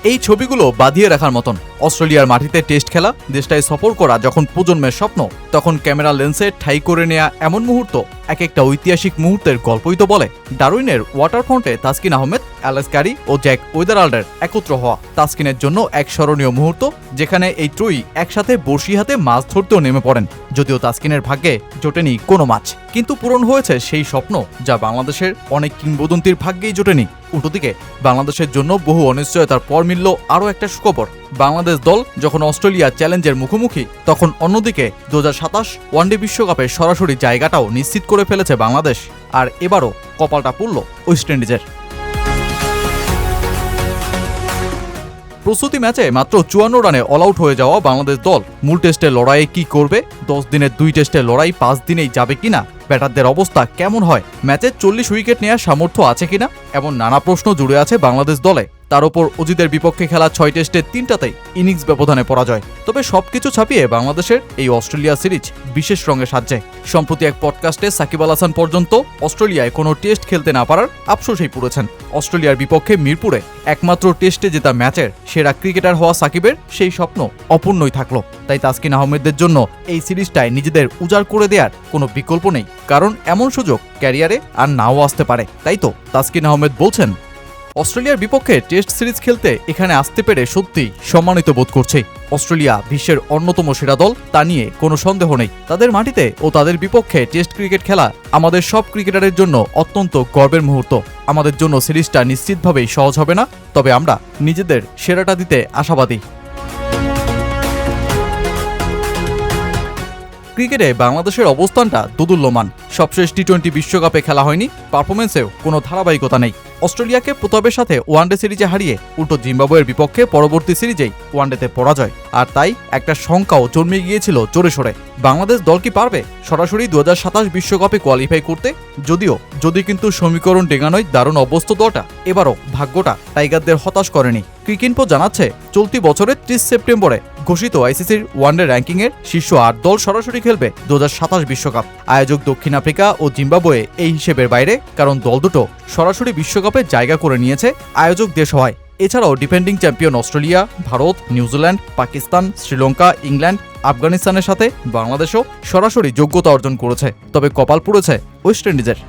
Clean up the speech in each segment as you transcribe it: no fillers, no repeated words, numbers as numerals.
এই ছবিগুলো বাঁধিয়ে রাখার মতন। অস্ট্রেলিয়ার মাটিতে টেস্ট খেলা, দেশটায় সফর করা যখন প্রজন্মের স্বপ্ন, তখন ক্যামেরা লেন্সে ঠাঁই করে নেয়া এমন মুহূর্ত এক একটা ঐতিহাসিক মুহূর্তের গল্পই তো বলে। ডারউইনের ওয়াটারফ্রন্টে তাসকিন আহমেদ, অ্যালেক্স ক্যারি ও জ্যাক ওয়েদারাল্ডের একত্র হওয়া তাসকিনের জন্য এক স্মরণীয় মুহূর্ত, যেখানে এই ত্রয়ী একসাথে বড়শি হাতে মাছ ধরতেও নেমে পড়েন। যদিও তাসকিনের ভাগ্যে জোটেনি কোনো মাছ, কিন্তু পূরণ হয়েছে সেই স্বপ্ন যা বাংলাদেশের অনেক কিংবদন্তির ভাগ্যেই জোটেনি। উল্টোদিকে বাংলাদেশের জন্য বহু অনিশ্চয়তার পর মিলল আরও একটা সুখবর। বাংলাদেশ দল যখন অস্ট্রেলিয়া চ্যালেঞ্জের মুখোমুখি, তখন অন্যদিকে 2027 ওয়ানডে বিশ্বকাপের সরাসরি জায়গাটাও নিশ্চিত করে ফেলেছে বাংলাদেশ। আর এবারও কপালটা পড়ল ওয়েস্ট ইন্ডিজের। প্রস্তুতি ম্যাচে মাত্র 54 রানে অল আউট হয়ে যাওয়া বাংলাদেশ দল মূল টেস্টের লড়াইয়ে কি করবে? 10 দিনের 2 টেস্টের লড়াই 5 দিনেই যাবে কিনা? ব্যাটারদের অবস্থা কেমন হয়? ম্যাচে 40 উইকেট নেওয়ার সামর্থ্য আছে কিনা? এমন নানা প্রশ্ন জুড়ে আছে বাংলাদেশ দলে। তার ওপর অজিতের বিপক্ষে খেলা 6 টেস্টের 3টাতেই ইনিংস ব্যবধানে পরাজয়। তবে সবকিছু ছাপিয়ে বাংলাদেশের এই অস্ট্রেলিয়া সিরিজ বিশেষ রঙে সাজছে। সম্প্রতি এক পডকাস্টে সাকিব আল হাসান পর্যন্ত অস্ট্রেলিয়ায় কোনো টেস্ট খেলতে না পারার আফসোসেই পড়েছেন। অস্ট্রেলিয়ার বিপক্ষে মিরপুরে একমাত্র টেস্টে জেতা ম্যাচের সেরা ক্রিকেটার হওয়া সাকিবের সেই স্বপ্ন অপূর্ণই থাকলো। তাই তাসকিন আহমেদদের জন্য এই সিরিজটায় নিজেদের উজাড় করে দেওয়ার কোনো বিকল্প নেই, কারণ এমন সুযোগ ক্যারিয়ারে আর নাও আসতে পারে। তাই তো তাসকিন আহমেদ বলছেন, অস্ট্রেলিয়ার বিপক্ষে টেস্ট সিরিজ খেলতে এখানে আসতে পেরে সত্যি সম্মানিত বোধ করছে। অস্ট্রেলিয়া বিশ্বের অন্যতম সেরা দল, তা নিয়ে কোনো সন্দেহ নেই। তাদের মাটিতে ও তাদের বিপক্ষে টেস্ট ক্রিকেট খেলা আমাদের সব ক্রিকেটারের জন্য অত্যন্ত গর্বের মুহূর্ত। আমাদের জন্য সিরিজটা নিশ্চিতভাবেই সহজ হবে না, তবে আমরা নিজেদের সেরাটা দিতে আশাবাদী। ক্রিকেটে বাংলাদেশের অবস্থানটা দোদুল্যমান। সবশেষ টি-20 বিশ্বকাপে খেলা হয়নি, পারফরমেন্সেও কোনো ধারাবাহিকতা নেই। অস্ট্রেলিয়াকে প্রতাপের সাথে ওয়ানডে সিরিজে হারিয়ে উল্টো জিম্বাবুয়ের বিপক্ষে পরবর্তী সিরিজেই ওয়ানডেতে পরাজয়। আর তাই একটা শঙ্কাও জন্মে গিয়েছিল জোরে সোরে, বাংলাদেশ দল কি পারবে সরাসরি 2027 বিশ্বকাপে কোয়ালিফাই করতে? যদি কিন্তু সমীকরণ ডেগানোয় দারুণ অবস্থ দলটা এবারও ভাগ্যটা টাইগারদের হতাশ করেনি। ক্রিকইনফো জানাচ্ছে, চলতি বছরের 30 সেপ্টেম্বরে ঘোষিত আইসিসির ওয়ানডে র্যাঙ্কিংয়ের শীর্ষ 8 দল সরাসরি খেলবে 2027 বিশ্বকাপ। আয়োজক দক্ষিণ আফ্রিকা ও জিম্বাবুয়ে এই হিসেবের বাইরে, কারণ দল দুটো সরাসরি বিশ্বকাপে জায়গা করে নিয়েছে আয়োজক দেশ হওয়ায়। এছাড়াও defending champion Australia, Bharat, New Zealand, Pakistan, Sri Lanka, England, আফগানিস্তানের সাথে বাংলাদেশও সরাসরি যোগ্যতা অর্জন করেছে। তবে কপাল পুড়েছে ওয়েস্ট ইন্ডিজের।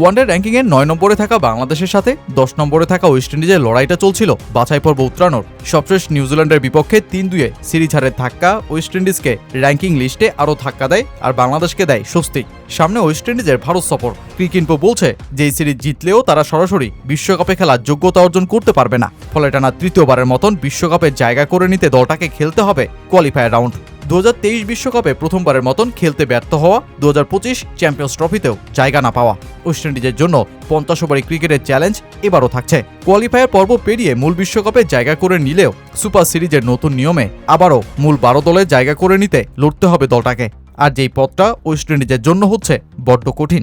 ওয়ানডে র্যাঙ্কিংয়ের 9 নম্বরে থাকা বাংলাদেশের সাথে 10 নম্বরে থাকা ওয়েস্ট ইন্ডিজের লড়াইটা চলছিল বাছাই পর্ব উত্তরানোর। সবশেষ নিউজিল্যান্ডের বিপক্ষে 3-2 সিরিজ হারের ধাক্কা ওয়েস্ট ইন্ডিজকে র্যাঙ্কিং লিস্টে আরও ধাক্কা দেয়, আর বাংলাদেশকে দেয় স্বস্তি। সামনে ওয়েস্ট ইন্ডিজের ভারত সফর। ক্রিকইনফো বলছে যে এই সিরিজ জিতলেও তারা সরাসরি বিশ্বকাপে খেলার যোগ্যতা অর্জন করতে পারবে না। ফলে টানা তৃতীয়বারের মতন বিশ্বকাপে জায়গা করে নিতে দলটাকে খেলতে হবে কোয়ালিফায়ার রাউন্ড। 2023 বিশ্বকাপে প্রথমবারের মতন খেলতে ব্যর্থ হওয়া, 2025 চ্যাম্পিয়ন্স ট্রফিতেও জায়গা না পাওয়া ওয়েস্ট ইন্ডিজের জন্য 50 ওভারের ক্রিকেটের চ্যালেঞ্জ এবারও থাকছে। কোয়ালিফায়ার পর্ব পেরিয়ে মূল বিশ্বকাপে জায়গা করে নিলেও সুপার সিরিজের নতুন নিয়মে আবারও মূল 12 দলে জায়গা করে নিতে লড়তে হবে দলটাকে। আর যেই পথটা ওয়েস্ট ইন্ডিজের জন্য হচ্ছে বড্ড কঠিন।